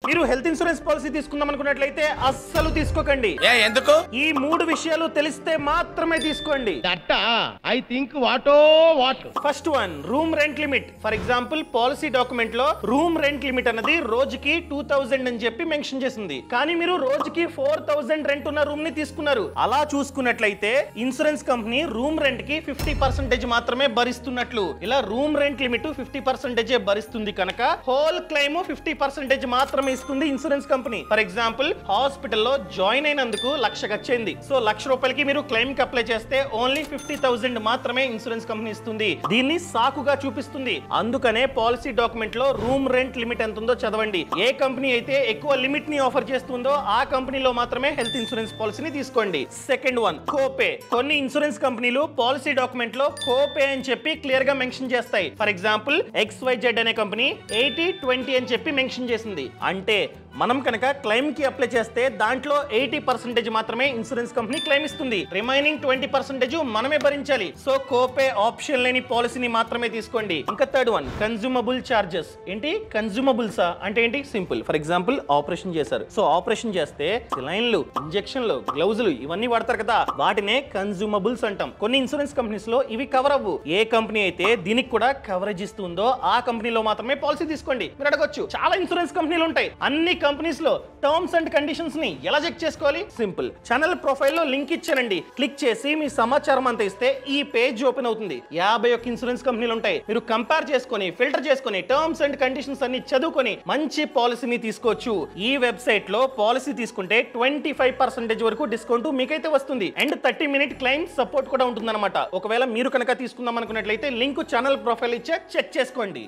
మీరు health insurance policy తీసుకుందాం అనుకున్నట్లయితే అస్సలు తీసుకోకండి. ఎందుకు? ఈ 3 విషయాలు తెలిస్తే మాత్రమే తీసుకోండి. I think what first one, room rent limit. For example policy document లో రూమ్ రెంట్ లిమిట్ అన్నది రోజుకి 2000 అని చెప్పి మెన్షన్ చేసింది. కానీ మీరు రోజుకి 4000 రెంట్ ఉన్న రూమ్ ని తీసుకున్నారు. అలా చూసుకున్నట్లయితే ఇన్సూరెన్స్ కంపెనీ రూమ్ రెంట్ కి 50% మాత్రమే భరిస్తున్నట్లు. ఇలా రూమ్ రెంట్ లిమిట్ 50% భరిస్తుంది కనుక హోల్ క్లెయిమ్ 50% మాత్రమే ఇస్తుంది ఇన్సూరెన్స్ కంపెనీ. ఫర్ ఎగ్జాంపుల్ హాస్పిటల్లో జాయిన్ అయినందుకు 1,00,000 ఖర్చయింది. సో 1,00,000 రూపాయలకి మీరు క్లెయిమ్ కి అప్లై చేస్తే ఓన్లీ 50,000 మాత్రమే ఇన్సూరెన్స్ కంపెనీ ఇస్తుంది. దీన్ని సాకుగా చూపిస్తుంది. అందుకనే పాలసీ డాక్యుమెంట్ లో రూమ్ రెంట్ లిమిట్ ఎంత ఉందో చదవండి. ఏ కంపెనీ అయితే ఎక్కువ లిమిట్ ని ఆఫర్ చేస్తుందో ఆ కంపెనీలో మాత్రమే హెల్త్ ఇన్సూరెన్స్ పాలసీని తీసుకోండి. Second one, కోపే. కొన్ని ఇన్సూరెన్స్ కంపెనీలు పాలసీ డాక్యుమెంట్ లో కోపే అని చెప్పి క్లియర్ గా మెన్షన్ చేస్తాయి. ఫర్ ఎగ్జాంపుల్ XYZ అనే కంపెనీ 80-20 అని చెప్పి మెన్షన్ చేసింది. అంటే మనం కనుక క్లెయిమ్ కి అప్లై చేస్తే దాంట్లో 80% మాత్రమే ఇన్సూరెన్స్ కంపెనీ క్లెయిమ్ ఇస్తుంది. రిమైనింగ్ 20% మనమే భరించాలి. సో కోపే ఆప్షన్ లేని పాలసీని మాత్రమే తీసుకోండి. ఇంకా థర్డ్ వన్, కన్జ్యూమబుల్ చార్జెస్. ఏంటి కన్జ్యూమబుల్స్ అంటే ఏంటి? సింపుల్. ఫర్ ఎగ్జాంపుల్ ఆపరేషన్ చేశారు. సో ఆపరేషన్ చేస్తే సిలైన్లు, ఇంజెక్షన్లు, గ్లౌజులు ఇవన్నీ వాడతారు కదా, వాటినే కన్జ్యూమబుల్స్ అంటాం. కొన్ని ఇన్సూరెన్స్ కంపెనీస్ లో ఇవి కవర్ అవ్వు. ఏ కంపెనీ అయితే దీనికి కూడా కవరేజ్ ఇస్తుందో ఆ కంపెనీలో మాత్రమే పాలసీ తీసుకోండి. మీరు అడగొచ్చు, చాలా ఇన్సూరెన్స్ కంపెనీలు ఉంటాయి, అన్ని కంపెనీస్ లో టర్మ్స్ అండ్ కండిషన్స్ ని ఎలా చెక్ చేసుకోవాలి? సింపుల్. ఛానల్ ప్రొఫైల్ లో లింక్ ఇచ్చానండి. క్లిక్ చేసి మీ సమాచారం అంతా ఇస్తే ఈ పేజ్ ఓపెన్ అవుతుంది. 51 ఇన్సూరెన్స్ కంపెనీలు ఉంటాయి. మీరు కంపేర్ చేసుకొని, ఫిల్టర్ చేసుకొని, టర్మ్స్ అండ్ కండిషన్స్ అన్ని చదువుకొని మంచి పాలసీని తీసుకోవచ్చు. ఈ వెబ్సైట్ లో పాలసీ తీసుకుంటే 25% వరకు డిస్కౌంట్ మీకైతే వస్తుంది. అండ్ 30 మినిట్ క్లెయిమ్ సపోర్ట్ కూడా ఉంటుందన్నమాట. ఒకవేళ మీరు కనుక తీసుకుందాం అనుకున్నట్లయితే లింక్ ఛానల్ ప్రొఫైల్ ఇచ్చే చెక్ చేసుకోండి.